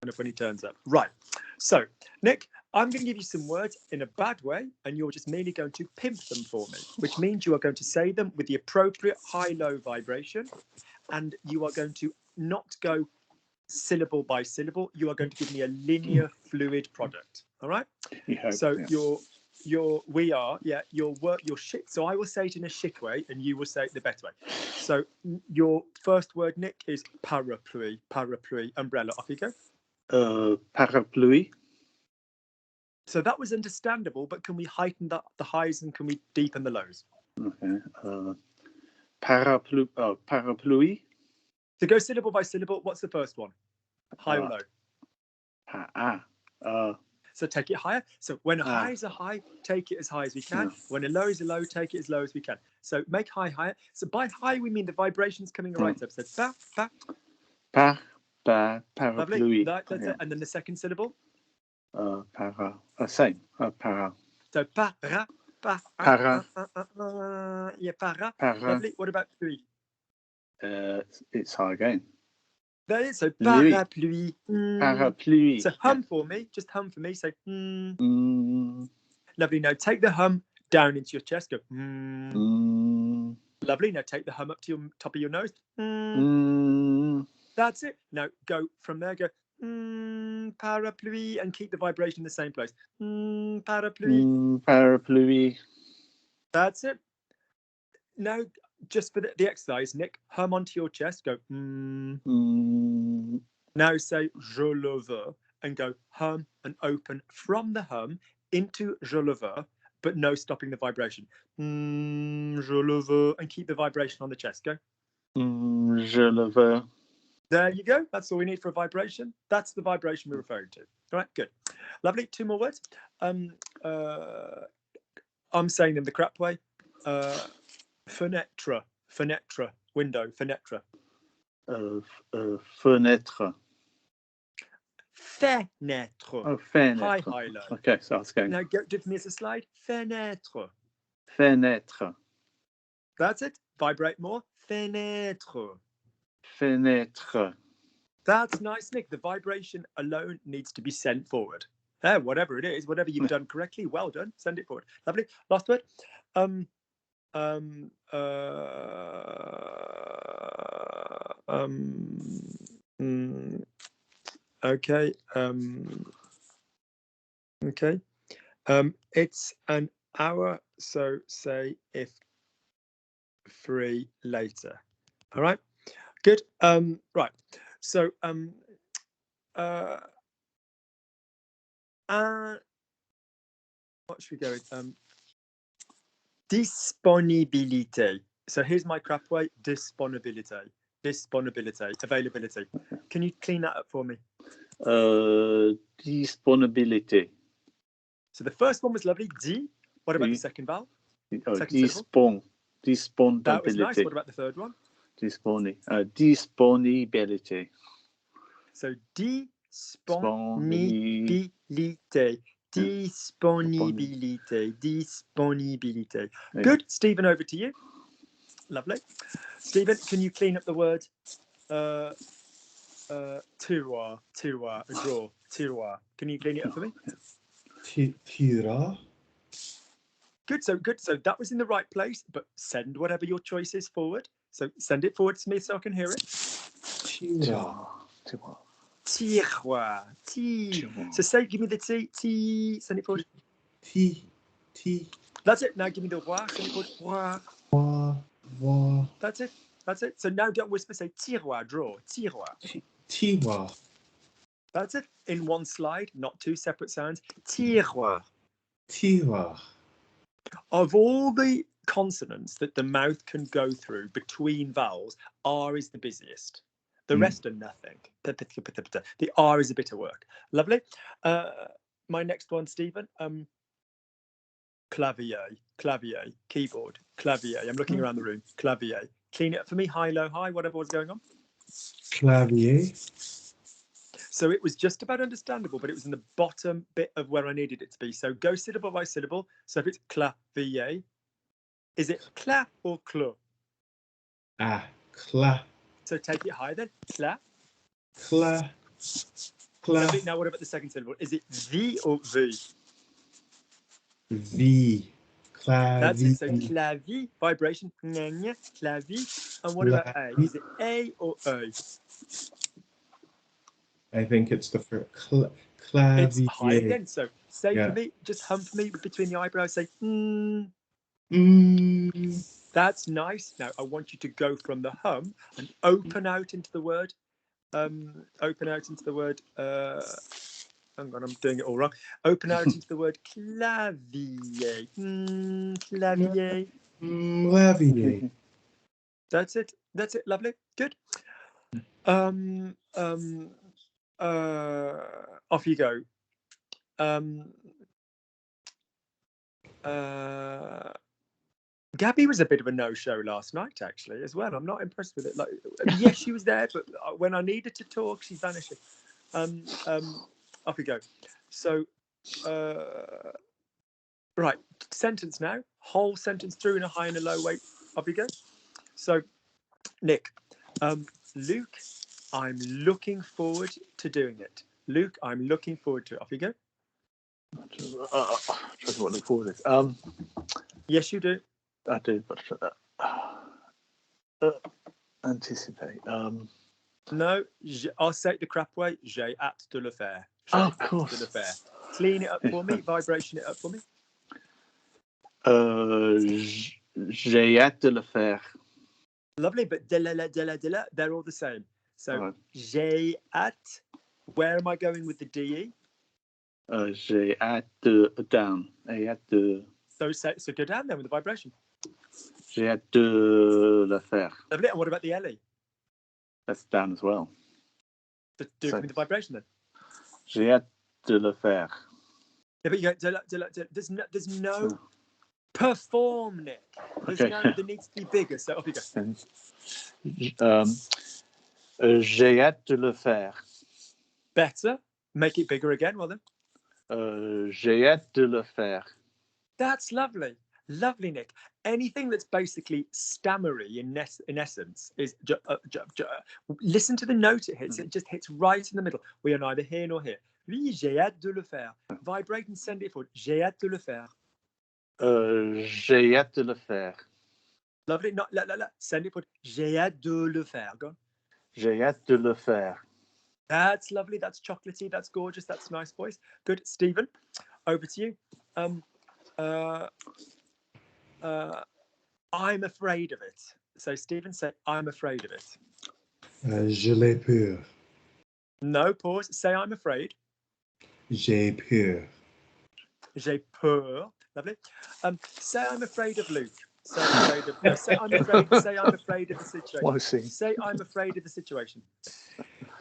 of when he turns up. Right. So, Nick, I'm going to give you some words in a bad way, and you're just merely going to pimp them for me, which means you are going to say them with the appropriate high-low vibration, and you are going to not go syllable by syllable. You are going to give me a linear fluid product. All right? So your shit. So I will say it in a shit way, and you will say it the better way. So your first word, Nick, is parapluie. Parapluie, umbrella. Off you go. Parapluie. So that was understandable, but can we heighten the highs and can we deepen the lows? Okay. Parapluie. To go syllable by syllable, what's the first one? High or low? So take it higher. So when a high is a high, take it as high as we can. When a low is a low, take it as low as we can. So make high higher. So by high, we mean the vibrations coming right up. So parapluie. That's it. And then the second syllable? Same. Para. So para. Yeah, para. Lovely. What about pluie? It's high again. There it is. So parapluie. Parapluie. So hum for me. Just hum for me. Say Lovely. Now take the hum down into your chest. Go Lovely. Now take the hum up to your top of your nose. That's it. Now go from there. Go parapluie and keep the vibration in the same place. Parapluie. Parapluie. That's it. Now, just for the exercise, Nick, hum onto your chest. Go Now say je le veux and go hum and open from the hum into je le veux, but no stopping the vibration. Je le veux and keep the vibration on the chest. Go. Je le veux. There you go. That's all we need for a vibration. That's the vibration we're referring to. All right, good. Lovely. Two more words. I'm saying them the crap way. Fenêtre. Fenêtre. Window. Fenêtre. Fenêtre. Fenêtre. Oh, fenêtre. High, high, low. Okay, so that's going. Now give me as a slide. Fenêtre. Fenêtre. That's it. Vibrate more. Fenêtre. Fenêtre. That's nice, Nick. The vibration alone needs to be sent forward. Whatever it is, whatever you've done correctly, well done. Send it forward. Lovely. Last word. Okay. Okay. It's an hour, so say if free later. All right. Good. Right. So what should we go with? Disponibilité. So here's my crap way. Disponibilité. Disponibilité. Availability. Can you clean that up for me? Disponibilité. So the first one was lovely. D. What about the second vowel? Disponibility. That was nice. What about the third one? Disponibility. So disponibilité. Disponibilité. Disponibilité. Good. Stephen, over to you. Lovely. Stephen, can you clean up the word tiroir, tiroir, a drawer, tiroir? Can you clean it up for me? Tira. Good. So that was in the right place, but send whatever your choice is forward. So send it forward to me so I can hear it. Tira. Tiroir. So say, give me the T. Send it forward. T. That's it. Now give me the roi. Send it forward. Wa. That's it. That's it. So now don't whisper. Say tiroir, drawer, tiroir. Tiwa. That's it. In one slide, not two separate sounds. Tiroir. Tiwa. Of all the consonants that the mouth can go through between vowels, R is the busiest. The rest are nothing. The R is a bit of work. Lovely. My next one, Stephen. Clavier, keyboard, clavier. I'm looking around the room. Clavier. Clean it up for me. High, low, high, whatever was going on. Clavier. So it was just about understandable, but it was in the bottom bit of where I needed it to be. So go syllable by syllable. So if it's clavier, is it cla or clo? Cla. So take it high then. Cla. Cla. Lovely. Now, what about the second syllable? Is it the or the? V. That's it. So Clavier. clavier, vibration, clavier. And what about A? Is it A or O? I think it's the first. It's high Clavier. again. So say for me, just hum for me between the eyebrows. Say, That's nice. Now I want you to go from the hum and open out into the word. Open out into the word. Hang on, I'm doing it all wrong. Open out into the word clavier. Clavier. Clavier. That's it. That's it. Lovely. Good. Off you go. Gabby was a bit of a no-show last night, actually, as well. I'm not impressed with it. Like, yes, she was there, but when I needed to talk, she's vanishing. Off we go. So, right, sentence now. Whole sentence through in a high and a low weight. Off we go. So, Nick, Luke, I'm looking forward to doing it. Luke, I'm looking forward to it. Off you go. Try to look forward to this. Yes, you do. I do, but anticipate. No, I'll say it the crap way. J'ai hâte de le faire. Oh, of course. De le faire. Clean it up for me. Vibration it up for me. J'ai hâte de le faire. Lovely, but de la, they're all the same. So, Right. j'ai hâte. Where am I going with the DE? J'ai hâte de down. J'ai hâte de. So go down there with the vibration. J'ai hâte de le faire. Lovely. And what about the LE? That's down as well. So do it with the vibration then. J'ai hâte de le faire. Yeah, but you go, there's no perform, Nick. There's Okay. there needs to be bigger. So off you go. J'ai hâte de le faire. Better. Make it bigger again. Well then. J'ai hâte de le faire. That's lovely. Lovely, Nick. Anything that's basically stammery in essence is listen to the note it hits. It just hits right in the middle. We are neither here nor here. Oui, j'ai hâte de le faire. Vibrate and send it forward. J'ai hâte de le faire. J'ai hâte de le faire. Lovely. No, send it forward. J'ai hâte de le faire. Go on. J'ai hâte de le faire. That's lovely. That's chocolatey. That's gorgeous. That's nice voice. Good. Stephen, over to you. I'm afraid of it. So Stephen, say, I'm afraid of it. Je l'ai peur. No, pause. Say, I'm afraid. J'ai peur. J'ai peur. Lovely. Say, I'm afraid of Luke. Say, I'm afraid of. No, say, I'm afraid. Say, I'm afraid of the situation. Say, I'm afraid of the situation.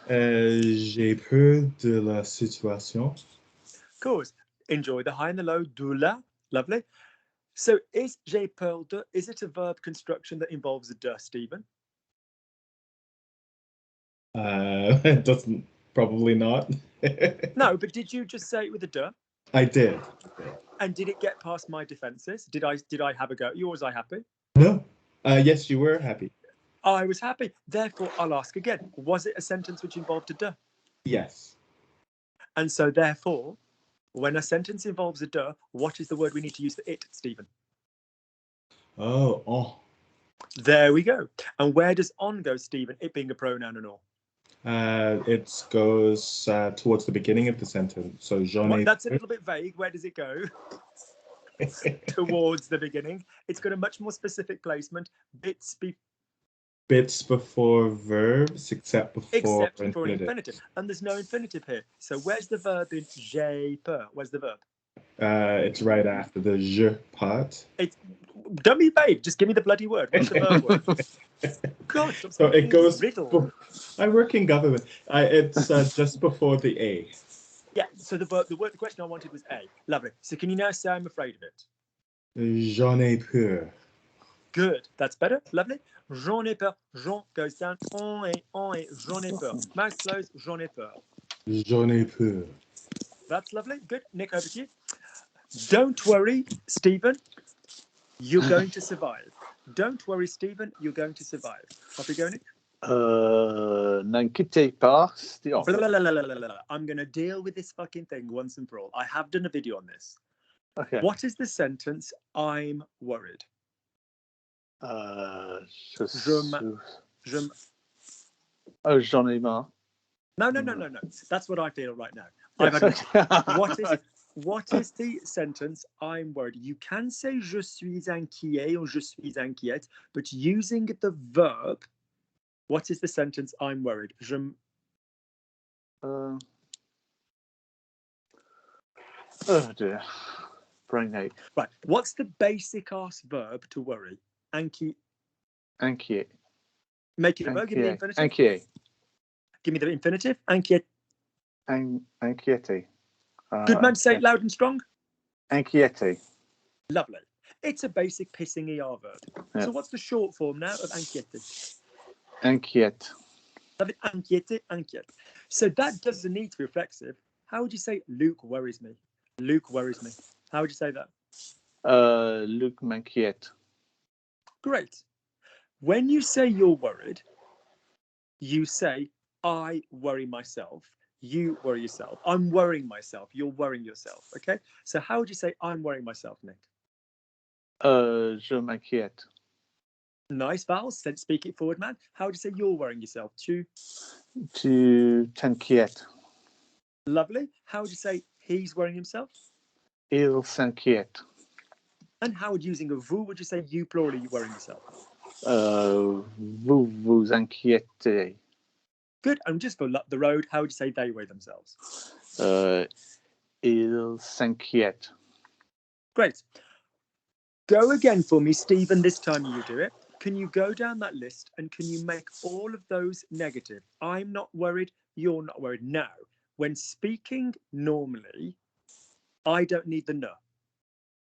J'ai peur de la situation. Of course. Enjoy the high and the low. De la. Lovely. So, is j'ai peur de? Is it a verb construction that involves a de, Stephen? It doesn't. Probably not. No, but did you just say it with a de? I did. And did it get past my defences? Did I have a go at you, or was I happy? No. Yes, you were happy. I was happy. Therefore, I'll ask again. Was it a sentence which involved a de? Yes. And so, therefore, when a sentence involves a de, what is the word we need to use for it, Stephen? Oh. There we go. And where does on go, Stephen? It being a pronoun and all. It goes towards the beginning of the sentence. So that's a little bit vague. Where does it go? Towards the beginning. It's got a much more specific placement. Bits before verbs, except before infinitive. And there's no infinitive here. So where's the verb in j'ai peur? Where's the verb? It's right after the je part. Don't be vague. Just give me the bloody word. What's the verb word? God, so it goes. I work in government. It's just before the A. Yeah. So the question I wanted was A. Lovely. So can you now say I'm afraid of it? J'en ai peur. Good. That's better. Lovely. J'en ai peur. J'en goes down. On est. J'en ai peur. Mouth closed. J'en ai peur. J'en ai peur. That's lovely. Good. Nick, over to you. Don't worry, Stephen. You're going to survive. Don't worry, Stephen. You're going to survive. Off you go, Nick. N'inquiétez pas, it's the opposite. Blah, blah, blah, blah, blah, blah. I'm going to deal with this fucking thing once and for all. I have done a video on this. Okay. What is the sentence, I'm worried? J'en ai marre. No. That's what I feel right now. Yes, I've had okay. what is the sentence, I'm worried? You can say je suis inquiet or je suis inquiète, but using the verb, what is the sentence, I'm worried? Oh dear. Brain ache. Right. What's the basic ass verb to worry? Inquiet. Make it a verb. Give me the infinitive. Inquiet. Give me the infinitive. Inquiet. Inquiété. Good man. Say it loud and strong. Inquiété. Lovely. It's a basic pissing ER verb. Yeah. So what's the short form now of inquiété? Inquiète. Lovely. Inquiété, inquiète. So that doesn't need to be reflexive. How would you say Luke worries me? Luke worries me. How would you say that? Luc m'inquiète. Great. When you say you're worried, you say, I worry myself. You worry yourself. I'm worrying myself. You're worrying yourself. Okay? So how would you say I'm worrying myself, Nick? Je m'inquiète. Nice vowels. Then speak it forward, man. How would you say you're worrying yourself? Tu t'inquiètes. Lovely. How would you say he's worrying himself? Il s'inquiète. And how would using a vous would you say you plurally you worrying yourself? Vous vous inquiétez. Good. And just for the road, how would you say they worry themselves? Il s'inquiète. Great. Go again for me, Stephen. This time you do it. Can you go down that list and can you make all of those negative? I'm not worried. You're not worried. Now, when speaking normally, I don't need the no.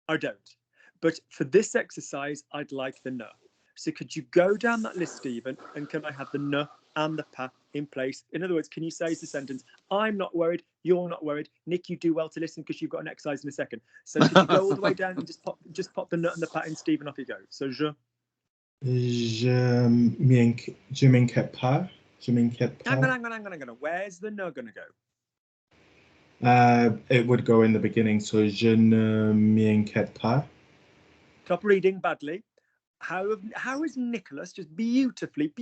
I don't. But for this exercise, I'd like the no. So could you go down that list, Stephen, and can I have the no and the pa in place? In other words, can you say the sentence, I'm not worried, you're not worried. Nick, you do well to listen because you've got an exercise in a second. So could you go all the way down and just pop the no and the pa in, Stephen, off you go. So je m'inquiète pas. Je m'inquiète pas. Hang on. Where's the no going to go? It would go in the beginning, so je ne m'inquiète pas. Top reading badly. How is Nicholas just beautifully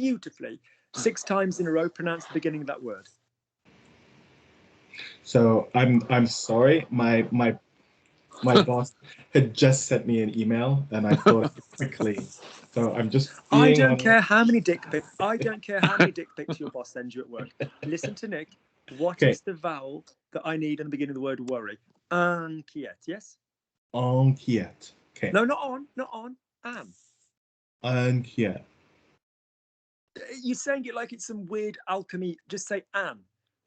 6 times in a row pronounced the beginning of that word? So I'm sorry, my boss had just sent me an email and I thought quickly. So I'm just. I don't care how many dick pics. I don't care how many dick pics your boss sends you at work. Listen to Nick. What is the vowel that I need in the beginning of the word worry? Inquiet. Yes. Inquiet. Okay. No, not on. Am. Inquiet. You're saying it like it's some weird alchemy. Just say Anne,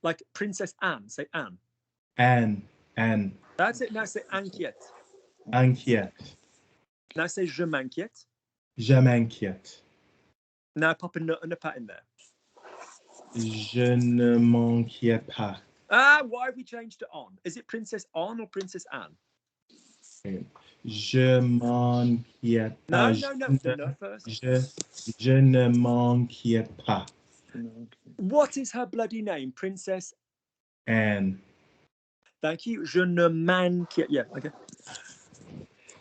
like Princess Anne. Say Anne. Anne. That's it. Now say inquiète. Inquiet. Now say je m'inquiète. Je m'inquiète. Now pop a nut and a pat in there. Je ne m'inquiète pas. Why have we changed to on? Is it Princess On or Princess Anne? Okay. Je m'inquiète pas. No, the nut first. Je ne m'inquiète pas. What is her bloody name? Princess Anne. Thank you. Je ne m'inquiète. Yeah, okay.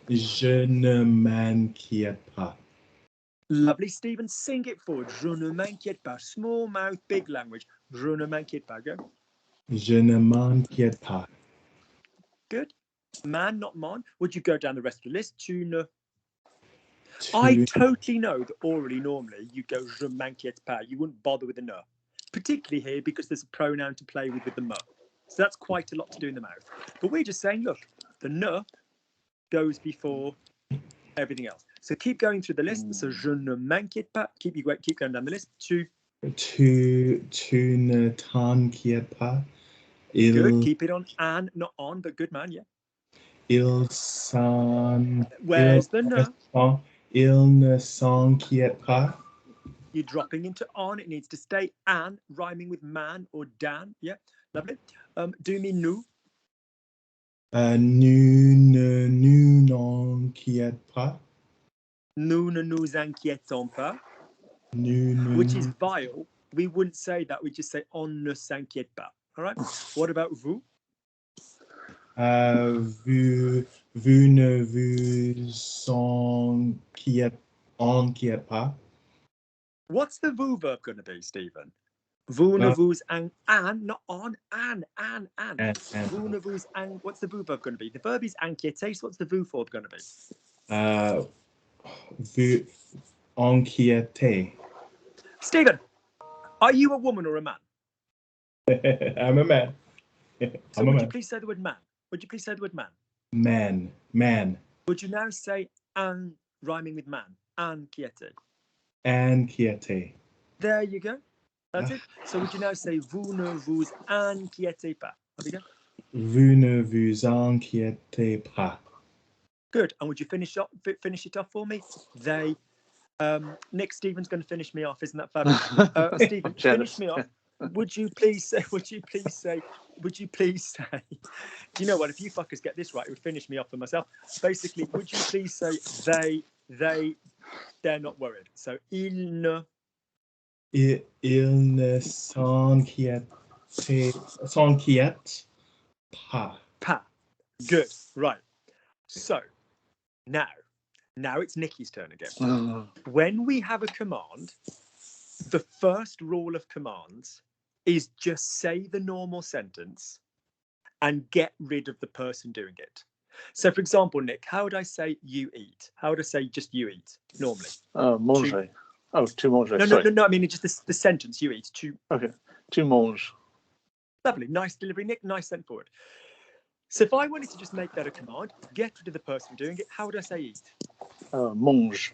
Je ne m'inquiète pas. Lovely, Stephen. Sing it forward. Je ne m'inquiète pas. Small mouth, big language. Je ne m'inquiète pas. Go. Je ne m'inquiète pas. Good. Man, not mon. Would you go down the rest of the list? Tu ne. I totally know that orally, normally, you go je m'inquiète pas. You wouldn't bother with the ne. Particularly here because there's a pronoun to play with the me. So that's quite a lot to do in the mouth. But we're just saying, look, the ne goes before everything else. So keep going through the list. So je ne m'inquiète pas. Keep going down the list. Tu ne t'inquiètes pas. Good. Keep it on and not on, but good man, yeah. Where's the ne? Il ne s'inquiète pas. You're dropping into on. It needs to stay an, rhyming with man or dan. Yeah, lovely. Do me nous. Nous ne nous inquiète pas. Nous ne nous inquiétons pas. which is vile. We wouldn't say that. We just say on ne s'inquiète pas. All right. What about vous? Vous ne vous inquiète pas. What's the vous verb going to be, Stephen? Vous ne vous an, not on, an. Vous ne vous an, what's the vous verb going to be? The verb is inquiéter, so what's the vous verb going to be? Vous inquiétez. Stephen, are you a woman or a man? I'm a man. So would you please say the word man? Would you please say the word man? Man. Would you now say an rhyming with man? Inquiéter. Inquiété. There you go. That's it. So would you now say vous ne vous inquiétez pas? There we go. Vous ne vous inquiétez pas. Good. And would you finish it off for me? They, Nick, Stephen's going to finish me off. Isn't that fabulous? Stephen, finish me off. Would you please say, do you know what? If you fuckers get this right, it would finish me off for myself. Basically, would you please say they're not worried. So, ils ne s'inquiètent pas. pas. Good. Right. So, now it's Nikki's turn again. When we have a command, the first rule of commands is just say the normal sentence and get rid of the person doing it. So, for example, Nick, how would I say you eat? How would I say just you eat normally? Manger. Tu manger. No. I mean, it's just the sentence you eat. Okay. Tu manges. Lovely. Nice delivery, Nick. Nice sent forward. So if I wanted to just make that a command, get rid of the person doing it, how would I say eat? Mange.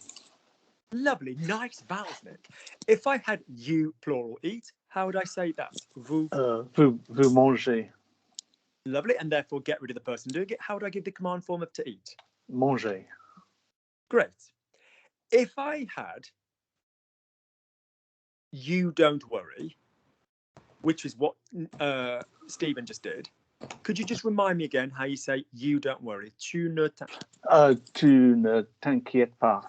Lovely. Nice vowels, Nick. If I had you, plural, eat, how would I say that? Vous. Vous mangez. Lovely. And therefore get rid of the person doing it. How would I give the command form of to eat? Manger. Great. If I had you don't worry, which is what Stephen just did, could you just remind me again how you say you don't worry? Tu ne t'inquiètes pas.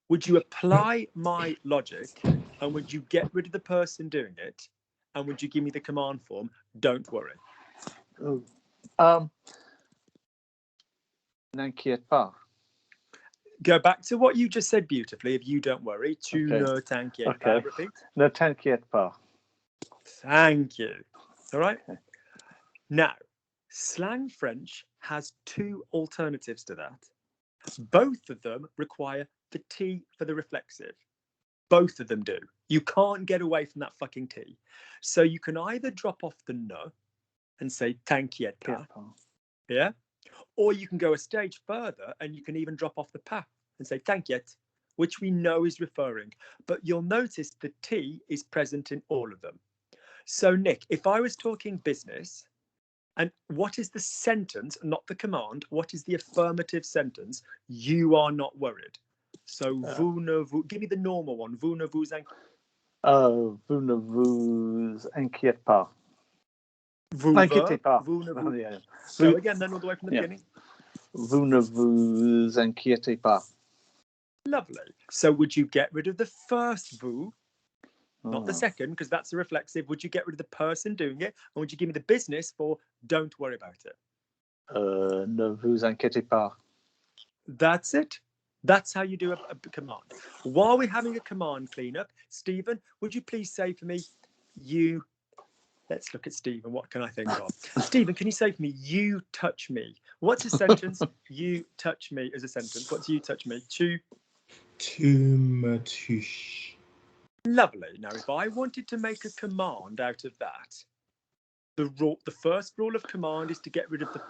Would you apply my logic and would you get rid of the person doing it? And would you give me the command form, don't worry? N'inquiète pas. Go back to what you just said beautifully. If you don't worry, tu ne t'inquiètes pas. Repeat. Ne t'inquiète pas. Thank you. All right. Okay. Now, slang French has two alternatives to that. Both of them require the T for the reflexive. Both of them do. You can't get away from that fucking T. So you can either drop off the ne and say t'inquiète pas. Yeah. Or you can go a stage further and you can even drop off the pas and say t'inquiète, which we know is referring. But you'll notice the T is present in all of them. So Nick, if I was talking business, and what is the sentence, not the command, what is the affirmative sentence? You are not worried. So vous ne vous, give me the normal one. Vous ne vous vous ne vous inquiétez pas. Vous inquiétez pas. Vous ne vous... Yeah. Go again then all the way from the beginning. Vous ne vous inquiétez pas. Lovely. So would you get rid of the first vous, not the second, because that's a reflexive? Would you get rid of the person doing it? And would you give me the business for don't worry about it? Ne vous inquiétez pas. That's it. That's how you do a command. While we're having a command cleanup, Stephen, would you please say for me, you... Let's look at Stephen. What can I think of? Stephen, can you say for me, you touch me? What's a sentence? You touch me as a sentence. What's you touch me? Tu me touches. Lovely. Now, if I wanted to make a command out of that, the first rule of command is to get rid of the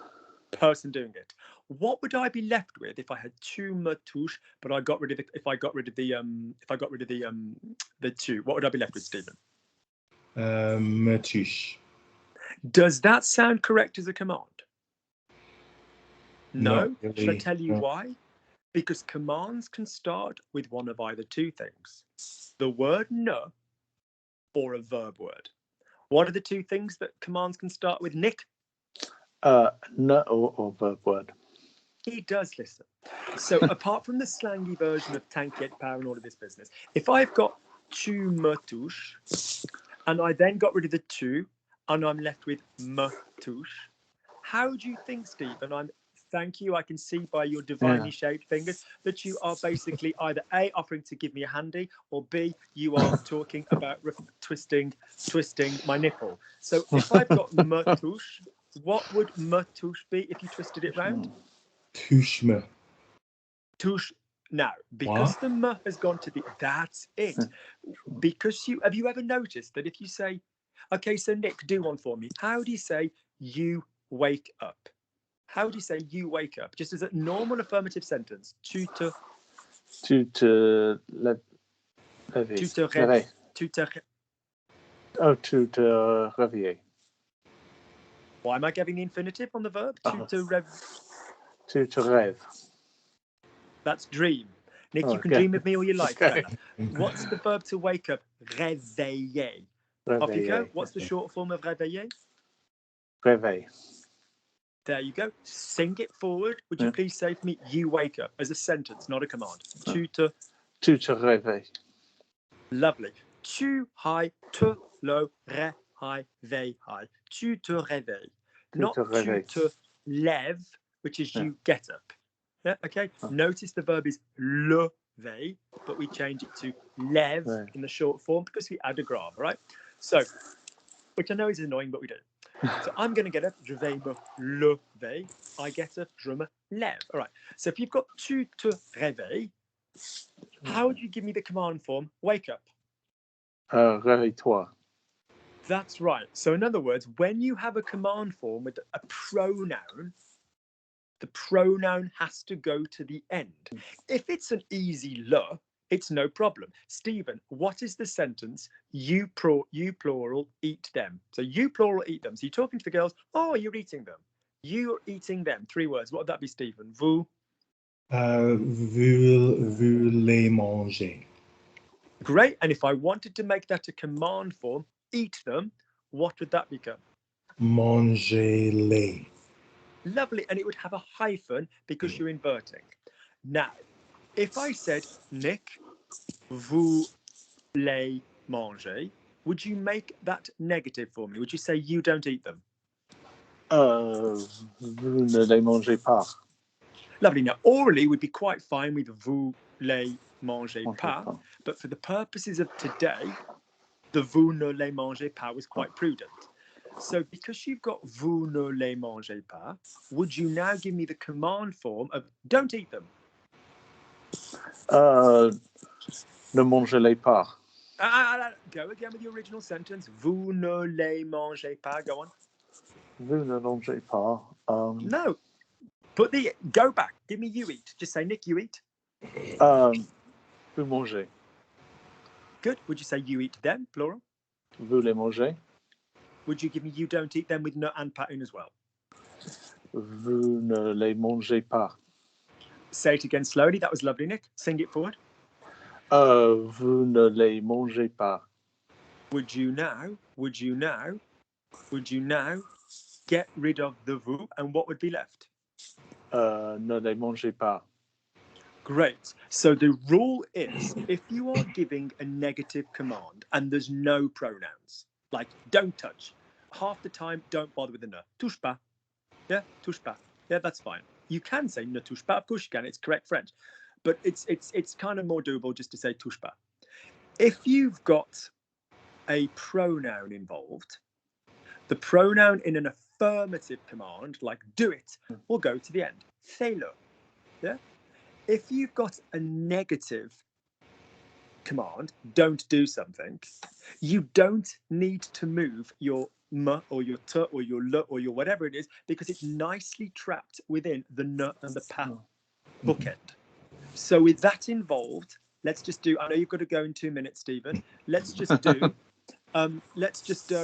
person doing it. What would I be left with if I had tu me touches, but I got rid of the, if I got rid of the tu? What would I be left with, Stephen? Me touche. Does that sound correct as a command? No. Really, Should I tell you why? Because commands can start with one of either two things: the word no or a verb word. What are the two things that commands can start with, Nick? No or verb word. He does listen. So apart from the slangy version of t'inquiète pas and all of this business, if I've got tu me touches, and I then got rid of the tu, and I'm left with me touche, how do you think, Stephen? Thank you. I can see by your divinely shaped fingers that you are basically either A, offering to give me a handy, or B, you are talking about twisting my nipple. So if I've got me touche, what would me touche be if you twisted it round? Touche me. Touche. Now, because the me has gone to the, that's it. Because have you ever noticed that if you say, okay, so Nick, do one for me. How do you say you wake up? How do you say you wake up? Just as a normal affirmative sentence. Tu te lèves. Tu te réveilles. Tu te réveiller. Why am I giving the infinitive on the verb? Tu te rêves. That's dream. Nick, you can dream of me all you like, fella. What's the verb to wake up? Réveiller. Off you go. What's the short form of réveiller? Réveil. There you go. Sing it forward. Would you please say for me, you wake up, as a sentence, not a command. Tu te réveilles. Lovely. Tu high, te low, re high, they high. Tu te réveilles. Not tu te lèves, which is you get up. Yeah, okay. Notice the verb is lever, but we change it to lève in the short form because we add a grave, right? So, which I know is annoying, but we do. So I'm going to get up, je vais me lever. I get up, je me lève. All right. So if you've got tu te réveilles, how would you give me the command form? Wake up. Réveille-toi. That's right. So in other words, when you have a command form with a pronoun, the pronoun has to go to the end. If it's an easy le, it's no problem. Stephen, what is the sentence? You plural eat them. So you plural eat them. So you're talking to the girls. Oh, you're eating them. You're eating them. 3 words. What would that be, Stephen? Vous. Vous les mangez. Great. And if I wanted to make that a command form, eat them, what would that become? Mangez-les. Lovely. And it would have a hyphen because you're inverting. Now, if I said, Nick, vous les mangez, would you make that negative for me? Would you say you don't eat them? Vous ne les mangez pas. Lovely. Now, orally would be quite fine with vous les mangez pas, but for the purposes of today, the vous ne les mangez pas was quite prudent. So because you've got vous ne les mangez pas, would you now give me the command form of don't eat them? Ne mangez-les pas. Go again with the original sentence. Vous ne les mangez pas. Go on. Vous ne mangez pas. No. Go back. Give me you eat. Just say, Nick, you eat. Vous mangez. Good. Would you say you eat them, plural? Vous les mangez. Would you give me you don't eat them with ne and pas une as well? Vous ne les mangez pas. Say it again slowly. That was lovely, Nick. Sing it forward. Vous ne les mangez pas. Would you now get rid of the vous and what would be left? Ne les mangez pas. Great. So the rule is if you are giving a negative command and there's no pronouns, like don't touch, half the time don't bother with the ne. Touche pas. Yeah, touche pas. Yeah, that's fine. You can say ne touche pas. Of course you can. It's correct French. But it's kind of more doable just to say touche pas. If you've got a pronoun involved, the pronoun in an affirmative command, like do it, will go to the end. Fais-le. Yeah? If you've got a negative command, don't do something, you don't need to move your m or your t or your l or your whatever it is because it's nicely trapped within the n and the pa bookend. So with that involved, let's just do, I know you've got to go in 2 minutes, Stephen. Let's just do,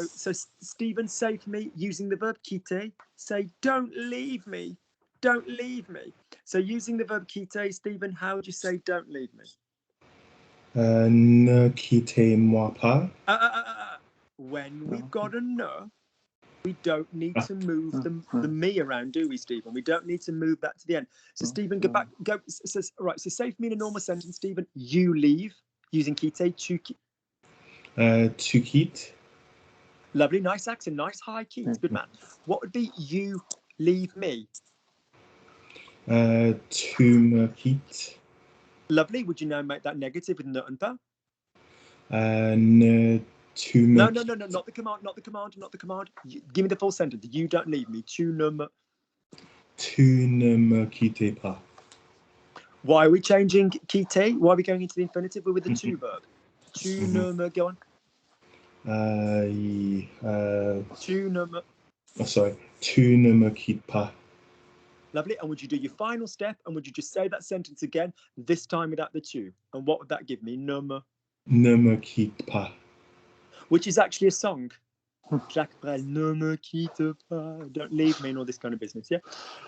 so Stephen, say for me, using the verb quitter, say, don't leave me. Don't leave me. So using the verb quitter, Stephen, how would you say don't leave me? Ne quittez-moi pas. When we've got a ne, We don't need to move the me around, do we, Stephen? We don't need to move that to the end. So, Stephen, go back. Go. So, right. So, say for me in a normal sentence, Stephen. You leave using kite. Tu quitte. Lovely, nice accent, nice high keys. Good man. What would be you leave me? Tu me quittes. Lovely. Would you now make that negative with ne and pas? Ne tu me. No, not the command, not the command, not the command. Give me the full sentence. You don't leave me. Tu ne me quittes pas. Why are we changing quitter? Why are we going into the infinitive? We're with the tu verb. Tu ne me, go on. Tu ne me. Oh, sorry. Tu ne me quittes pas. Lovely. And would you do your final step? And would you just say that sentence again, this time without the tu? And what would that give me? Ne me quitte pas. Which is actually a song. Jacques Brel, ne me quitte pas. Don't leave me and all this kind of business. Yeah.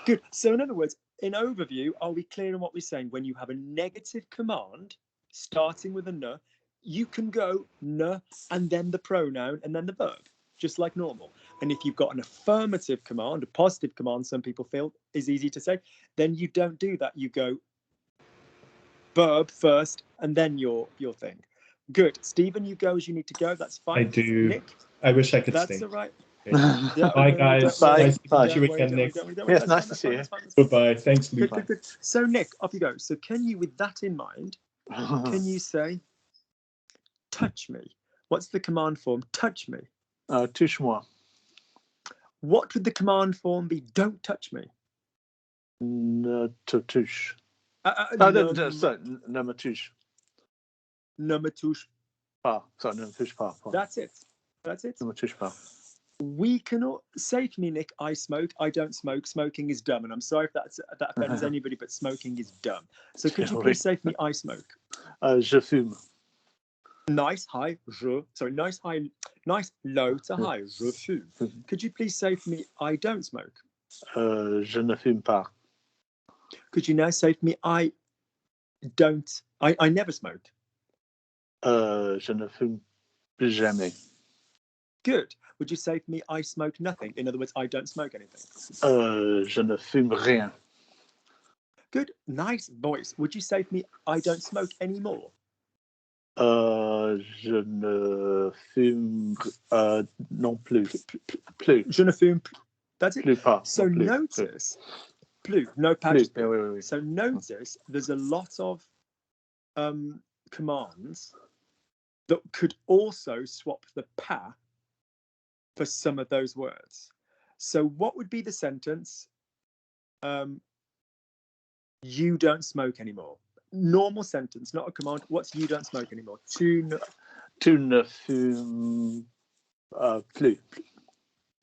Good. So in other words, in overview, are we clear on what we're saying? When you have a negative command starting with a ne, you can go ne and then the pronoun and then the verb, just like normal. And if you've got an affirmative command, a positive command, some people feel is easy to say, then you don't do that. You go verb first and then your thing. Good. Stephen, you go as you need to go. That's fine. I do. Nick? I wish I could That's stay. all right. Okay. Bye, guys. Bye. Nice to meet you again, Nick. Yes, nice to see you. Goodbye. Thanks, Luke. Good. So, Nick, off you go. So, can you, with that in mind, can you say, touch me? What's the command form? Touch me. Touche-moi. What would the command form be? Don't touch me. Ne te touche. Ne me touche. Ne me touche pas. Sorry, ne me touche pas. That's it. Ne me touche pas. We cannot say to me, Nick, I smoke. I don't smoke. Smoking is dumb. And I'm sorry if that offends anybody, but smoking is dumb. So could you please say to me, I smoke? Je fume. Nice high, nice low to high, je fume. Could you please say for me, I don't smoke? Je ne fume pas. Could you now say for me, I never smoked? Je ne fume plus jamais. Good. Would you say for me, I smoke nothing? In other words, I don't smoke anything. Je ne fume rien. Good. Nice voice. Would you say for me, I don't smoke anymore? Je ne fume non plus. Plus. Je ne fume plus. That's it. Plus pas. So plus. notice, plus, no pas. Plus. Oui. So notice there's a lot of commands that could also swap the pas for some of those words. So what would be the sentence? You don't smoke anymore. Normal sentence, not a command. What's you don't smoke anymore? Tu ne fumes plus.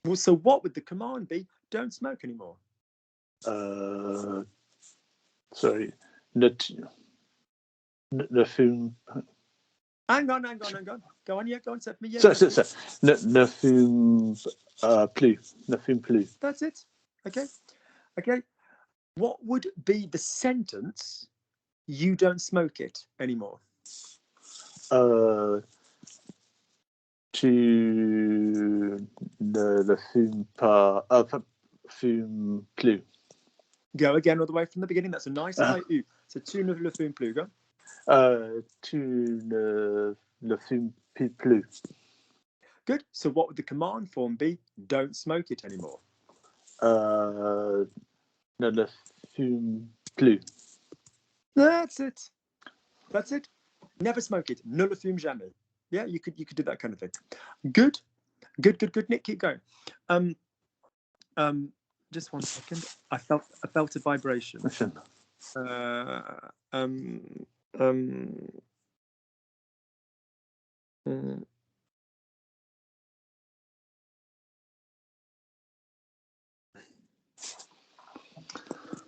Well, so what would the command be? Don't smoke anymore. Sorry. Ne fume. Hang on. Go on, set me. Yeah. Ne fume plus. Ne fume plus. That's it. Okay. What would be the sentence? You don't smoke it anymore. Tu ne le fumes pas. Fume plus. Go again all the way from the beginning. That's a nice high U. So tu ne le fumes plus. Go. Tu ne le fumes plus. Good. So what would the command form be? Don't smoke it anymore. Ne le fume plus. That's it. Never smoke it. Ne le fume jamais. Yeah, you could do that kind of thing. Good. Nick, keep going. Just 1 second. I felt a vibration.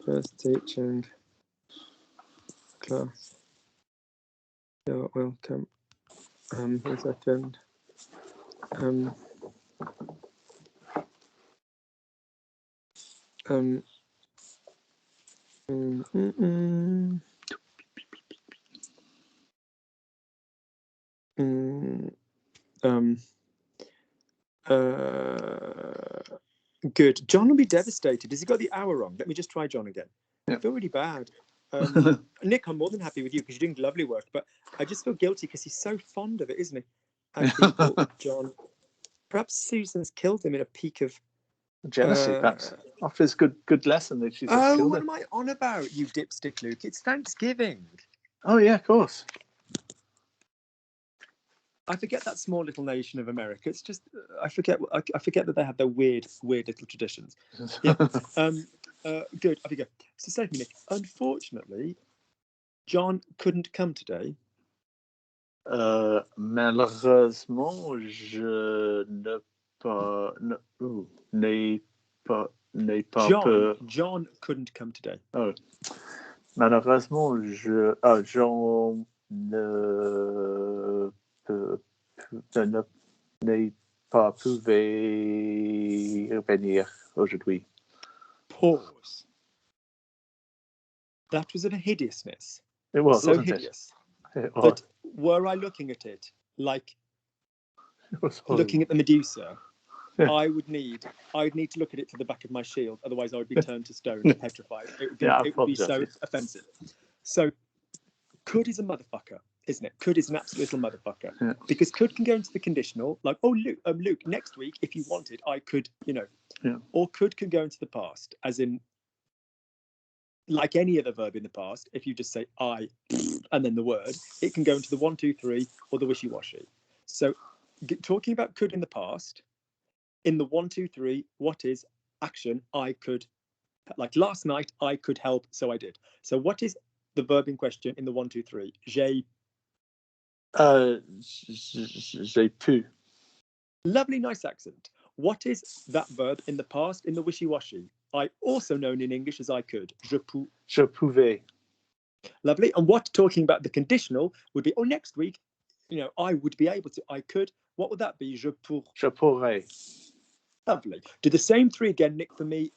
First teaching class. You're welcome. 1 second. Good. John will be devastated. Has he got the hour wrong? Let me just try John again. I Yep. feel really bad. Nick, I'm more than happy with you because you're doing lovely work, but I just feel guilty because he's so fond of it, isn't he? And people, John. Perhaps Susan's killed him in a peak of Jealousy, perhaps. After his good lesson that she's just Oh, killed what him. am I on about, you dipstick Luke? It's Thanksgiving. Oh, yeah, of course. I forget that small little nation of America. It's just I forget that they have their weird little traditions. Yeah. Good. I forget. So save me, Nick. Unfortunately, John couldn't come today. Malheureusement, je n'ai pas peur. John couldn't come today. Oh. Malheureusement, Jean n'ai pas pu venir aujourd'hui. Pause. That was of a hideousness. It was, so wasn't hideous it? Was. that were I looking at it like It was looking at the Medusa, Yeah. I'd need to look at it to the back of my shield. Otherwise, I would be turned to stone and petrified. It would be so offensive. So, could is a motherfucker, isn't it? Could is an absolute little motherfucker. Yeah. Because could can go into the conditional, like, oh, Luke, next week, if you wanted, I could, Yeah. Or could can go into the past, as in, like any other verb in the past, if you just say I and then the word, it can go into the 1, 2, 3 or the wishy-washy. So, talking about could in the past, in the 1, 2, 3, what is action? I could, like last night, I could help, so I did. So, what is the verb in question in the 1, 2, 3? J'ai pu. Lovely, nice accent. What is that verb in the past in the wishy-washy? I, also known in English as I could. Je pouvais. Lovely. And what talking about the conditional would be, next week, I would be able to, I could. What would that be? Je pourrais. Lovely. Do the same 3 again, Nick, for me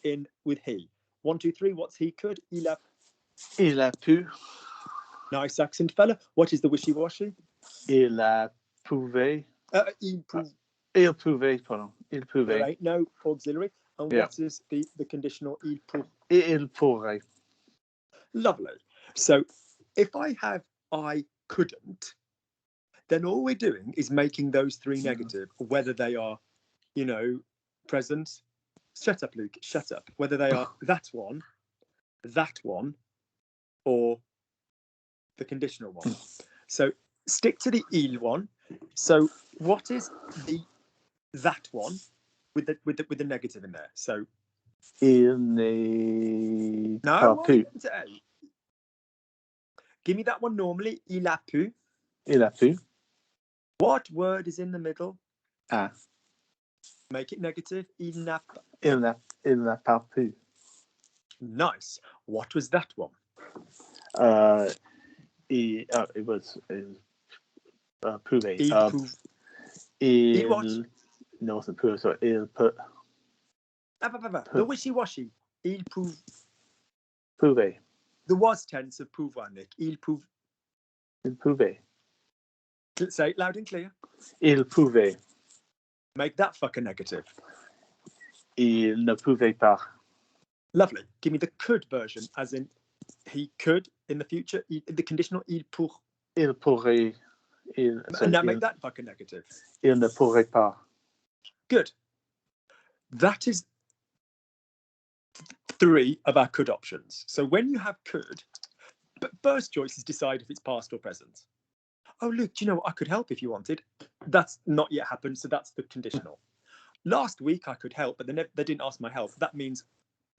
with he. 1, 2, 3, what's he could? Il a pu. Nice accent, fella. What is the wishy-washy? Il a pouvait. Il pouvait. Il pouvait, pardon. Il pouvait. There ain't no auxiliary. And what is the conditional? Il pourrait. Lovely. So if I have I couldn't, then all we're doing is making those 3 negative, whether they are, present. Shut up, Luke. Shut up. Whether they are that one, or the conditional one. So stick to the il one. So what is that one with the negative in there? So Il n'est pas pu. Give me that one normally. Il a pu. Il a pu. What word is in the middle? Ah. Make it negative. Il n'a pas pu. Nice. What was that one? It was pouvait. Il what? No, it wasn't pu. So il put. The wishy-washy. Il pouvait. The was tense of pouvoir, Nick. Il pouvait. Say it loud and clear. Il pouvait. Make that fucker negative. Il ne pouvait pas. Lovely. Give me the could version, as in he could in the future. The conditional il pourrait. Now make that fucker negative. Il ne pourrait pas. Good. That is 3 of our could options. So when you have could, but first choice is decide if it's past or present. Oh, Luke, do you know what? I could help if you wanted. That's not yet happened, so that's the conditional. Last week I could help, but they didn't ask my help. That means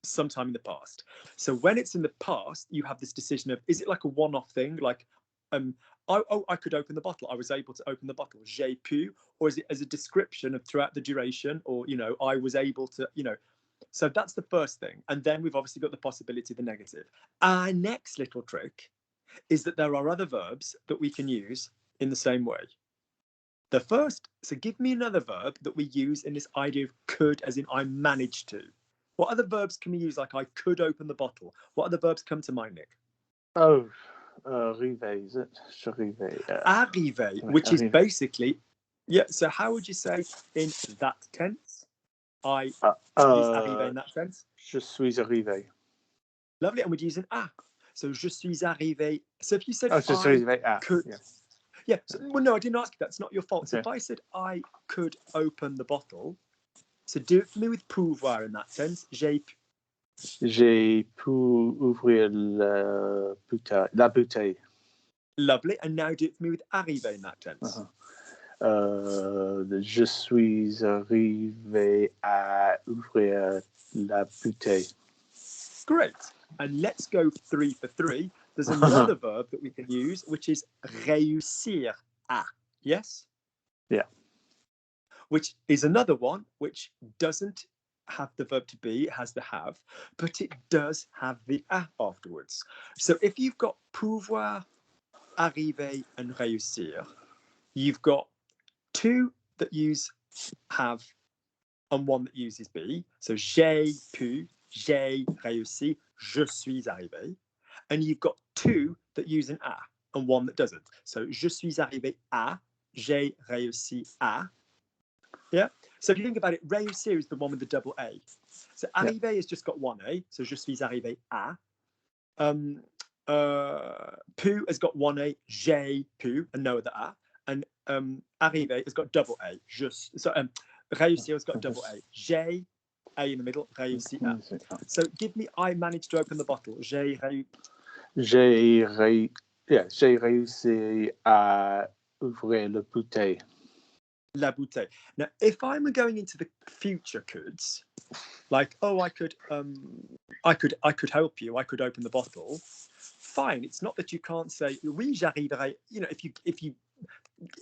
sometime in the past. So when it's in the past, you have this decision of, is it like a one-off thing? Like, I could open the bottle. I was able to open the bottle. J'ai pu. Or is it as a description of throughout the duration? Or, I was able to, So that's the first thing. And then we've obviously got the possibility of the negative. Our next little trick is that there are other verbs that we can use in the same way. The first, so give me another verb that we use in this idea of could, as in I managed to. What other verbs can we use? Like I could open the bottle. What other verbs come to mind, Nick? Oh, arriver, is it? J'arrivais. Arriver, which is basically, so how would you say in that tense? I use arrivé in that sense. Je suis arrivé. Lovely, and we'd use an à. So je suis arrivé. So if you said Je suis arrivé à. could, yeah. So, well, no, I didn't ask you. That's not your fault. So Okay. if I said I could open the bottle, so do it for me with pouvoir in that sense. J'ai pu ouvrir la bouteille. Lovely, and now do it for me with arrivé in that sense. Je suis arrivé à ouvrir la bouteille. Great. And let's go 3 for 3. There's another verb that we can use, which is réussir à. Yes? Yeah. Which is another one which doesn't have the verb to be, it has the have, but it does have the à afterwards. So if you've got pouvoir, arriver, and réussir, you've got 2 that use have and 1 that uses be. So j'ai pu, j'ai réussi, je suis arrivé. And you've got 2 that use an à and 1 that doesn't. So je suis arrivé à, j'ai réussi à. Yeah. So if you think about it, réussir is the one with the double A. So arrivé has just got 1 A. So je suis arrivé à. Pu has got 1 A. J'ai pu and no other à. And arrivé has got double A. Réussir has got double A. J'ai A in the middle. Réussi à. So give me I managed to open the bottle. J'ai réussi à ouvrir la bouteille. La bouteille. Now, if I'm going into the future coulds, like, oh, I could help you, I could open the bottle. Fine. It's not that you can't say, oui, j'arriverai. You know, if you,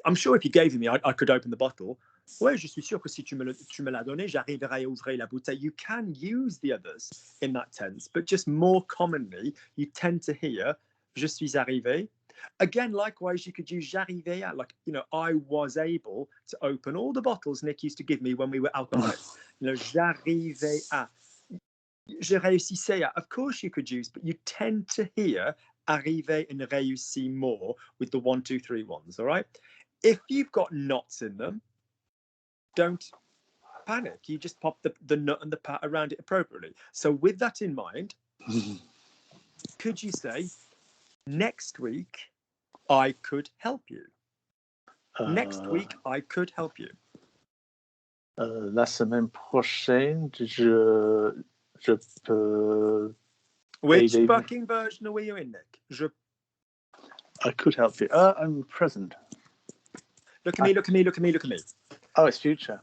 I'm sure if you gave me, I could open the bottle. Ouais, je suis sûr que si tu me l'as donné, j'arriverai à ouvrir la bouteille. You can use the others in that tense, but just more commonly, you tend to hear, je suis arrivé. Again, likewise, you could use j'arrivais à, like, you know, I was able to open all the bottles Nick used to give me when we were alcoholics. You know, j'arrivais à. Je réussissais à. Of course you could use, but you tend to hear arriver and réussi more with the 1, 2, 3 ones, all right? If you've got knots in them, don't panic. You just pop the nut and the pat around it appropriately. So with that in mind, could you say, next week, I could help you? Next week, I could help you. La semaine prochaine, je peux. Which fucking version are you in, Nick? I could help you. I'm present. Look at me, look at me, look at me, look at me. Oh, it's future.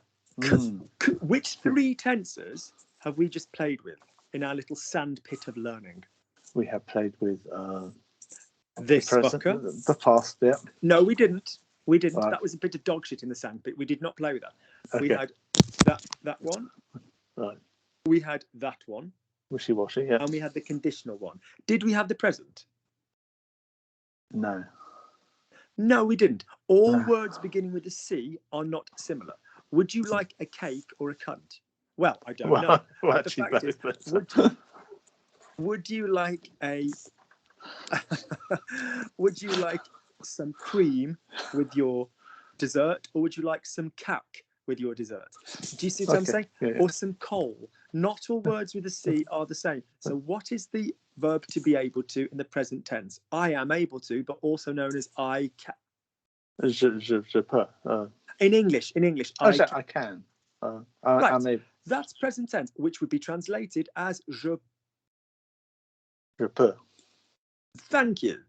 Which 3 tenses have we just played with in our little sand pit of learning? We have played with this the present, fucker. the past, yeah. No, we didn't. We didn't. Right. That was a bit of dog shit in the sand pit. We did not play with that. Okay. We had that one. Right. We had that one. Wishy-washy, yeah. And we had the conditional one. Did we have the present? No. No, we didn't. All words beginning with a C are not similar. Would you like a cake or a cunt? Well, I don't know. Well, The fact is, would you like a would you like some cream with your dessert, or would you like some cake with your dessert? Do you see what I'm saying? Yeah. Or some coal. Not all words with a C are the same. So what is the verb to be able to in the present tense? I am able to, but also known as I can. Je peux. In English, I can. Right. I'm able. That's present tense, which would be translated as je peux. Thank you.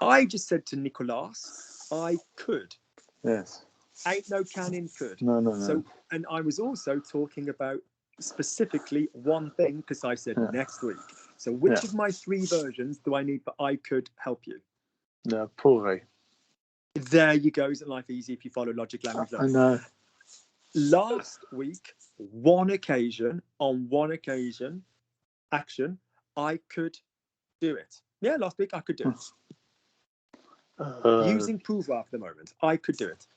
I just said to Nicolas, I could. Yes. Ain't no can in could. No. So, and I was also talking about specifically one thing because I said next week. So which of my 3 versions do I need for I could help you? No, pourrait. There you go. Isn't life easy if you follow logic language learning? I know. Last week, on one occasion, action, I could do it. Yeah, last week I could do it. Using pouvoir for the moment, I could do it.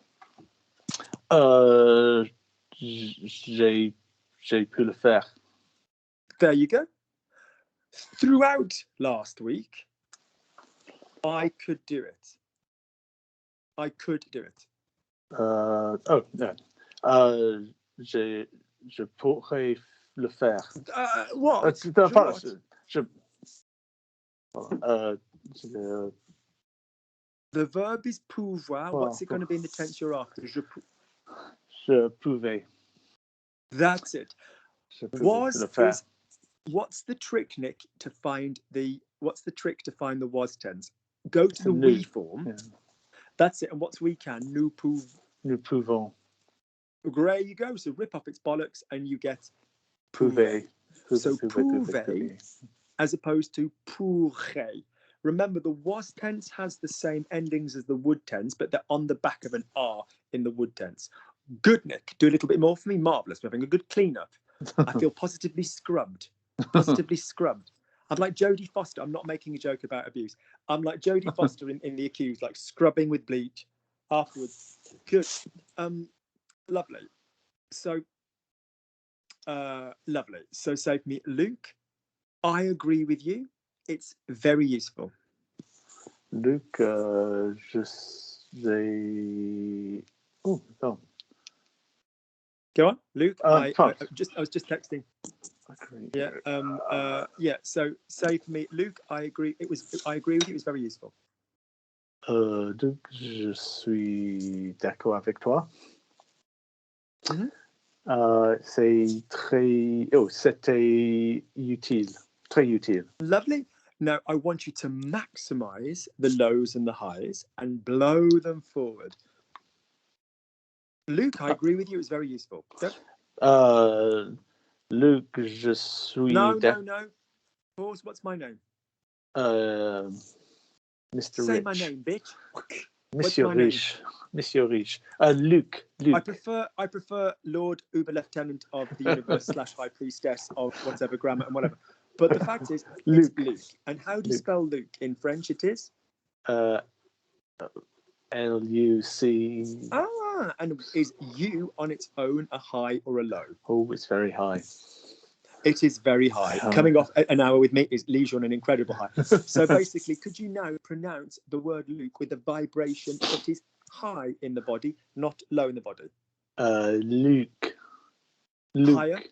J'ai pu le faire. There you go. Throughout last week, I could do it. I could do it. No. Je pourrais le faire. What? Enfin, What? je- The verb is pouvoir. What's it going to be in the tense you're after? je pouvais. That's it. Je pouvais le faire. What's the trick, Nick, to find the was tense? Go to the Nu. we form. Yeah. That's it. And what's we can? Nous pouvons. There you go. So rip off its bollocks and you get Pouvez. So pouvez as opposed to pourrait. Remember, the was tense has the same endings as the would tense, but they're on the back of an R in the would tense. Good, Nick. Do a little bit more for me. Marvellous. We're having a good clean-up. I feel positively scrubbed. Positively scrubbed. I'm like Jodie Foster. I'm not making a joke about abuse. I'm like Jodie Foster in The Accused, like scrubbing with bleach afterwards. Good. Lovely. So, lovely. So say for me, Luke, I agree with you. It's very useful. Luc, je sais... Oh, non. Go on, Luke. I was just texting. Agree. Yeah. So say for me, Luke, I agree. I agree with you. It's very useful. Luc, je suis d'accord avec toi. C'est très... Oh, c'était utile. Très utile. Lovely. Now, I want you to maximize the lows and the highs and blow them forward. Luke, I agree with you. It's very useful. Go. Luc, je suis... No. Pause. What's my name? Mr. Say Rich. my name, bitch. Monsieur Rich. Monsieur Rich. Luc. I prefer Lord Uber Lieutenant of the Universe / High Priestess of whatever grammar and whatever. But the fact is, it's Luke. And how do you spell Luke? In French, it is? L-U-C. And is U on its own a high or a low? Oh, it's very high. It is very high. Coming off an hour with me is leisure on an incredible high. So basically, could you now pronounce the word Luke with a vibration that is high in the body, not low in the body? Luke. Higher?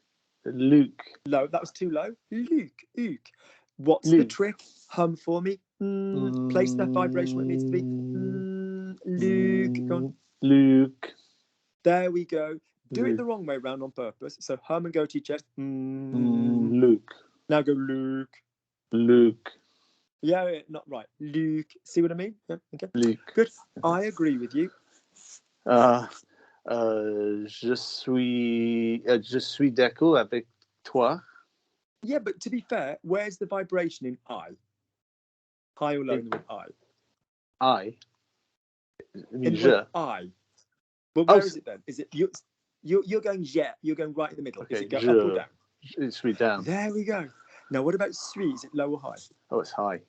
Luke. Low. That was too low. Luke. What's the trick? Hum for me. Place that vibration where it needs to be. Luke. Go on. Luke. There we go. Do it the wrong way round on purpose. So hum and go to your chest. Luke. Now go Luke. Luke. Yeah, not right. Luke. See what I mean? Yeah, okay. Luke. Good. I agree with you. Je suis d'accord avec toi. Yeah, but to be fair, where's the vibration in I? High or low in the word I? I. In the word I. Well, where is it then? Is it you're going yeah? You're going right in the middle. Okay, is it go up or down? Je suis down. There we go. Now, what about suis? Is it low or high? Oh, it's high.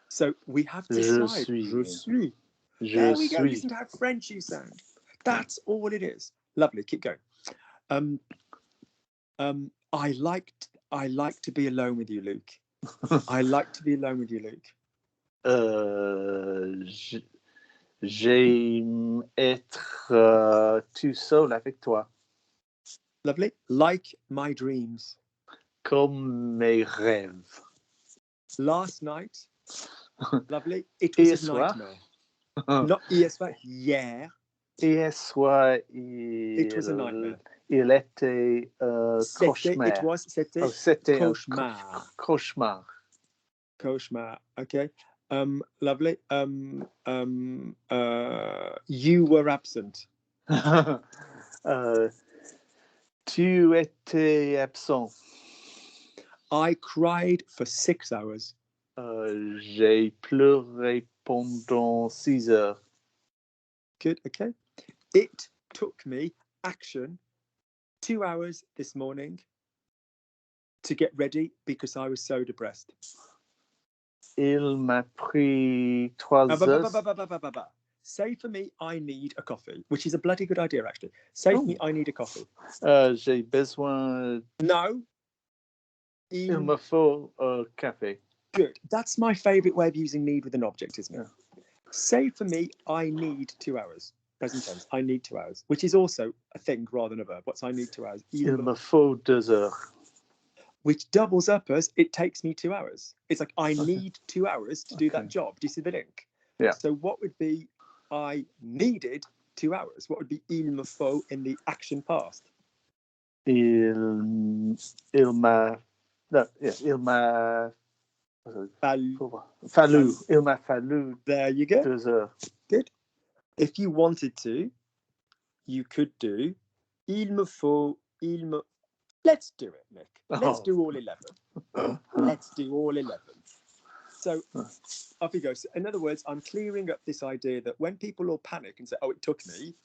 So we have to decide. Je suis. There we go. Listen to how French you sound. That's all it is. Lovely. Keep going. I like to be alone with you, Luke. I like to be alone with you, Luke. J'aime être tout seul avec toi. Lovely. Like my dreams. Comme mes rêves. Last night. Lovely. It was a nightmare. Not hier soir. Hier. Hier soir, it was a nightmare. Il était cauchemar. C'était cauchemar. Cauchemar. Cauchemar. Okay. Lovely. You were absent. Tu étais absent. I cried for 6 hours. J'ai pleuré pendant 6 heures. Good. Okay. It took me action 2 hours this morning to get ready because I was so depressed. Il m'a pris 3 heures. Say for me, I need a coffee, which is a bloody good idea, actually. Say for me, I need a coffee. J'ai besoin... No. Il me faut un café. Good. That's my favourite way of using need with an object, isn't it? Say for me, I need 2 hours. present tense. I need 2 hours, which is also a thing rather than a verb. What's I need 2 hours? Il me faut 2 heures. Which doubles up as it takes me 2 hours. It's like I need 2 hours to do that Okay. job. Do you see the link? Yeah. So what would be I needed 2 hours? What would be il me faut in the action past? Il m'a... No, yeah, il m'a... Fallu. Il m'a fallu There you go. 2 heures. Good. If you wanted to, you could do il me faut, il me... Let's do it, Nick. Let's do all 11. Let's do all 11. So off you go. So in other words, I'm clearing up this idea that when people all panic and say, oh, it took me,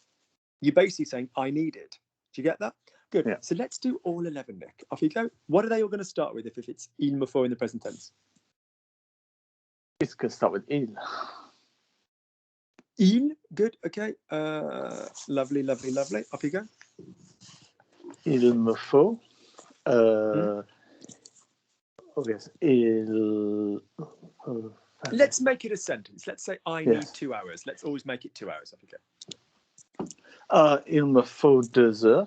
you're basically saying, I need it. Do you get that? Good. Yeah. So let's do all 11, Nick. Off you go. What are they all going to start with if it's il me faut in the present tense? It's going to start with il. Il. Good. Okay. Lovely, lovely, lovely. Off you go. Il me faut. Oh, yes. Il... Let's make it a sentence. Let's say I Yeah. need 2 hours. Let's always make it 2 hours. Off you go. Il me faut 2 heures.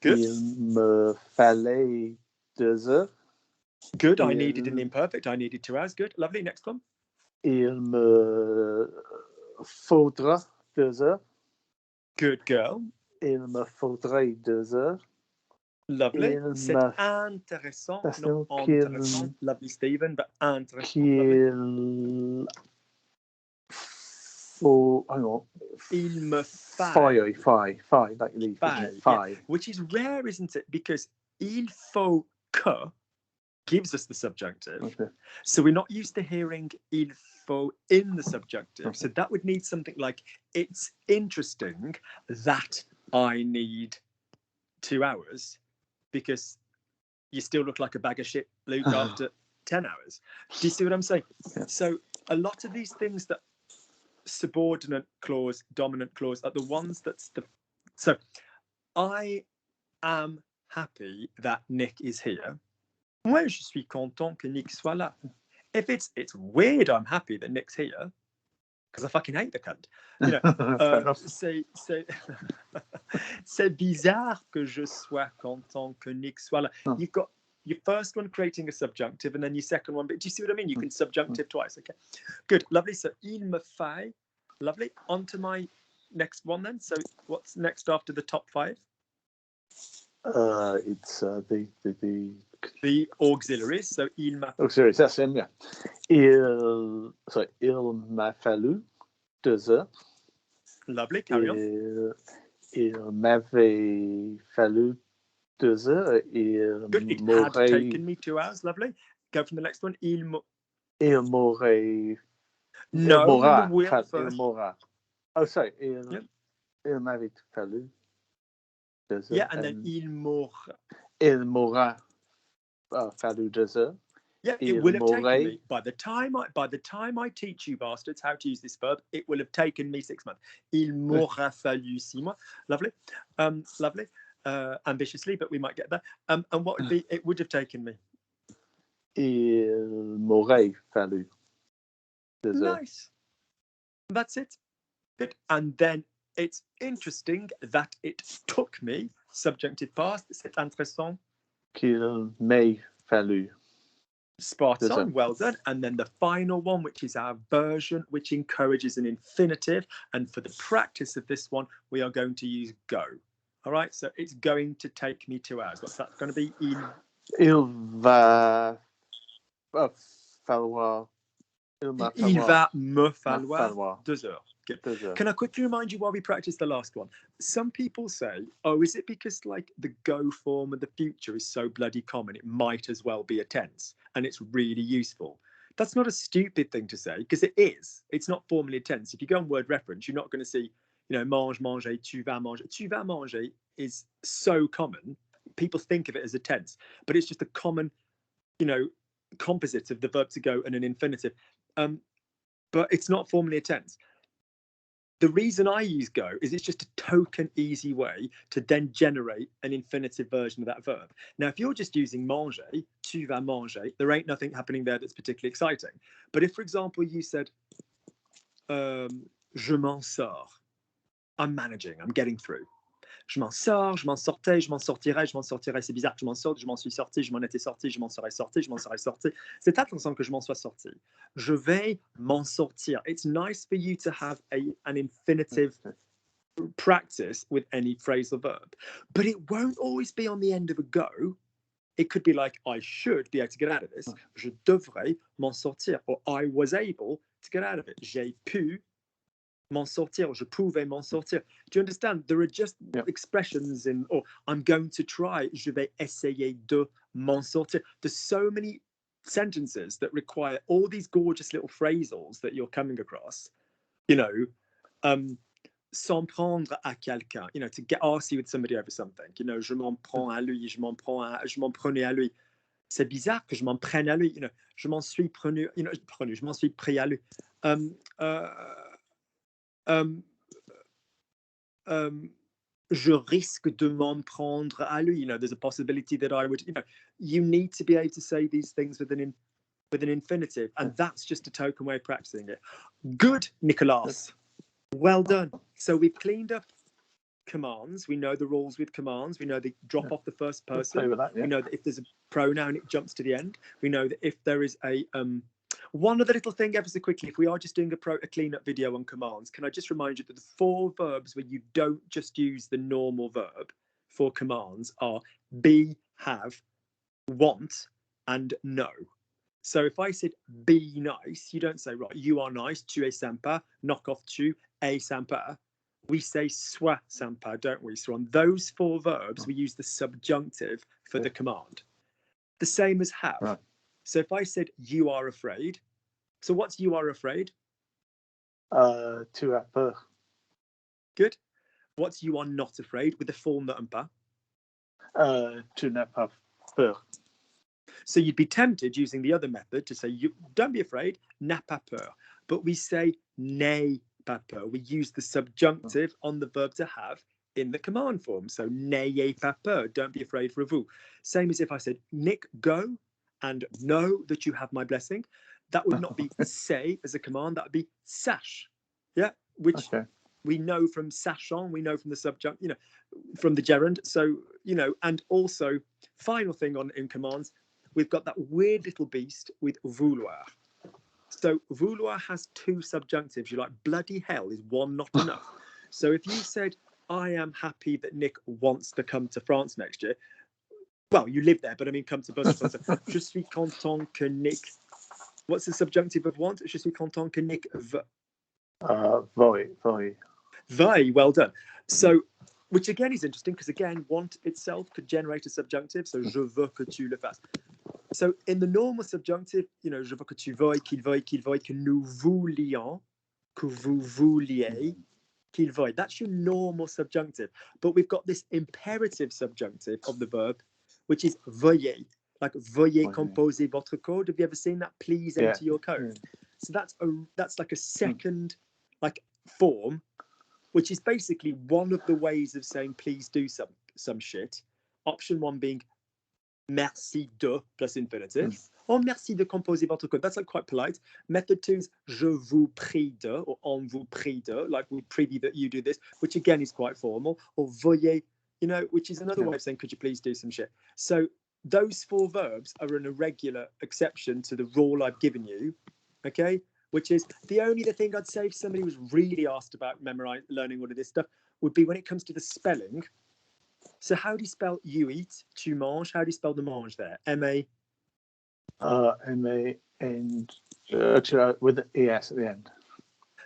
Good. Il me fallait 2 heures. Good. I needed an imperfect. I needed 2 hours. Good. Lovely. Next one. Il me faudra 2 heures. Good girl. Il me faudrait 2 heures. Lovely. Il C'est m'a- intéressant. That's Not no qu'il- intéressant. Lovely, Stephen, but intéressant. Lovely. Qu'il faut... Hang on. Il me faille. Faille, like leaf, isn't Faille, it? Faille. Which is rare, isn't it? Because il faut que gives us the subjunctive. Okay. So we're not used to hearing il faut in the subjunctive. So that would need something like, it's interesting that I need 2 hours, because you still look like a bag of shit, Luke, after 10 hours. Do you see what I'm saying? Yeah. So a lot of these things that subordinate clause, dominant clause are the ones that's the... So I am happy that Nick is here. Moi, je suis content que Nick soit là. If it's weird, I'm happy that Nick's here, because I fucking hate the cunt. You know, c'est bizarre que je sois content que Nick soit là. Oh. You've got your first one creating a subjunctive and then your second one, but do you see what I mean? You can subjunctive twice. Okay, good, lovely. So il me faille, lovely. On to my next one then. So what's next after the top 5? It's The auxiliaries. So il m'a... auxiliaries, that's him, yeah. Il m'a fallu 2 heures. Lovely, carry on. Il m'avait fallu 2 heures. Good, it had taken me 2 hours. Lovely. Go from the next one. Il m'aurait... No, il m'aura, the will il first. m'aura. Oh, sorry. Yep. Il m'avait fallu 2 heures. Yeah, and then il m'aura. Il m'aura fallu 2 heures. Yeah, it Il will have taken m'aurait... me by the time I teach you bastards how to use this verb, it will have taken me 6 months. Il m'aura fallu 6 mois. Lovely, lovely. Ambitiously, but we might get there. And what would be? It would have taken me. Il m'aurait fallu 2 heures. Nice. That's it. Good. And then it's interesting that it took me. Subjunctive past. C'est intéressant. Qu'il m'ait fallu. Spot There's on, a- well done. And then the final one, which is our version, which encourages an infinitive. And for the practice of this one, we are going to use go. All right, so it's going to take me 2 hours. What's that going to be? Il va falloir. Il va me falloir falloir 2 heures. Good. 2 heures. Can I quickly remind you while we practice the last one? Some people say, oh, is it because like the go form of the future is so bloody common, it might as well be a tense and it's really useful. That's not a stupid thing to say, because it is. It's not formally a tense. If you go on word reference, you're not going to see, you know, mange, manger, tu vas manger. Tu vas manger is so common. People think of it as a tense, but it's just a common, you know, composite of the verb to go and an infinitive. But it's not formally a tense. The reason I use go is it's just a token easy way to then generate an infinitive version of that verb. Now, if you're just using manger, tu vas manger, there ain't nothing happening there that's particularly exciting. But if, for example, you said, je m'en sors, I'm managing, I'm getting through. Je m'en sors, je m'en sortais, je m'en sortirais, je m'en sortirais. C'est bizarre que je m'en sorte, je m'en suis sorti, je m'en étais sorti, je m'en serais sorti, je m'en serais sorti. C'est intéressant que je m'en sois sorti. Je vais m'en sortir. It's nice for you to have an infinitive practice with any phrasal verb, but it won't always be on the end of a go. It could be like, I should be able to get out of this. Je devrais m'en sortir. Or I was able to get out of it. J'ai pu m'en sortir. Je pouvais m'en sortir. Do you understand? There are just expressions in, or I'm going to try. Je vais essayer de m'en sortir. There's so many sentences that require all these gorgeous little phrasals that you're coming across. You know, s'en prendre à quelqu'un, you know, to get arsy with somebody over something, you know, je m'en prends à lui, je m'en prenais à lui. C'est bizarre que je m'en prenne à lui, you know, je m'en suis pris, you know, je m'en suis pris à lui. Je risque de m'en prendre à lui, you know, there's a possibility that I would, you know, you need to be able to say these things with an infinitive, and that's just a token way of practicing it. Good, Nicolas. Well done. So we've cleaned up commands. We know the rules with commands. We know they drop off the first person. We know that if there's a pronoun, it jumps to the end. We know that if there is a one other little thing ever so quickly, if we are just doing a cleanup video on commands, can I just remind you that the 4 verbs where you don't just use the normal verb for commands are be, have, want, and know. So if I said be nice, you don't say, right, you are nice, tu es sympa, knock off tu es sympa. We say sois sympa, don't we? So on those 4 verbs, we use the subjunctive for the command. The same as have. Right. So if I said you are afraid, so what's you are afraid? Tu as peur. Good. What's you are not afraid with the full ne pas? Tu n'as pas peur. So you'd be tempted using the other method to say, you don't be afraid, n'a pas peur. But we say n'aie pas peur. We use the subjunctive on the verb to have in the command form. So n'ayez pas peur, don't be afraid for vous. Same as if I said, Nick, go and know that you have my blessing. That would not be say as a command, that would be sache. Yeah, which we know from sachant, we know from the subjunct, you know, from the gerund. So, you know, and also final thing in commands, we've got that weird little beast with vouloir. So vouloir has 2 subjunctives. You're like, bloody hell, is one not enough? So if you said, I am happy that Nick wants to come to France next year, well, you live there, but I mean, come to Brussels. Je suis content que Nick, what's the subjunctive of want? Je suis content que Nick veuille, well done. So, which again is interesting because again, want itself could generate a subjunctive. So, je veux que tu le fasses. So, in the normal subjunctive, you know, je veux que tu veuilles, qu'il veuille, que nous voulions, que vous vouliez, qu'il veuille. That's your normal subjunctive. But we've got this imperative subjunctive of the verb, which is veuillez. Like, veuillez composer votre code. Have you ever seen that? Please enter your code. So that's like a second like form, which is basically one of the ways of saying please do some shit. Option 1 being merci de plus infinitive, or merci de composer votre code. That's like quite polite. Method 2 is je vous prie de, or on vous prie de, like we prithee that you do this, which again is quite formal. Or veuillez, you know, which is another way of saying could you please do some shit. So those 4 verbs are an irregular exception to the rule I've given you, okay? Which is the only thing I'd say if somebody was really asked about learning all of this stuff would be when it comes to the spelling. So how do you spell you eat, tu manges? How do you spell the mange there? M-A? M-A and with the ES at the end.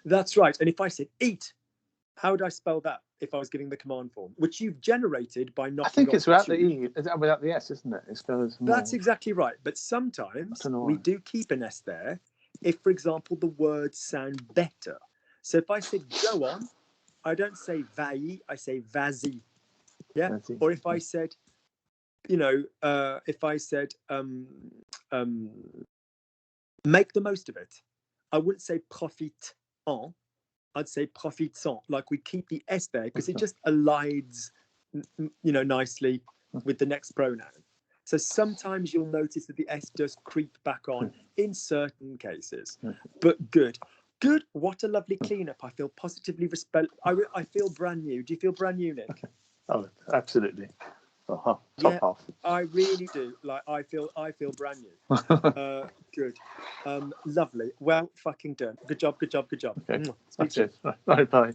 That's right. And if I said eat, how would I spell that if I was giving the command form, which you've generated by knocking off? I think it's without the E, without the S, isn't it? It spells That's exactly right. But sometimes we do keep an S there if, for example, the words sound better. So if I said go on, I don't say vaille, I say vas-y. Yeah. Vas-y. Or if I said, you know, if I said make the most of it, I wouldn't say profite en. I'd say profites-en, like we keep the S there because it just aligns, you know, nicely with the next pronoun. So sometimes you'll notice that the S does creep back on in certain cases, but good. Good. What a lovely cleanup. I feel positively I feel brand new. Do you feel brand new, Nick? Oh, absolutely. Top Yeah. half. I really do. Like I feel brand new. Good. Lovely. Well fucking done. Good job. Okay. Speak soon. Bye bye.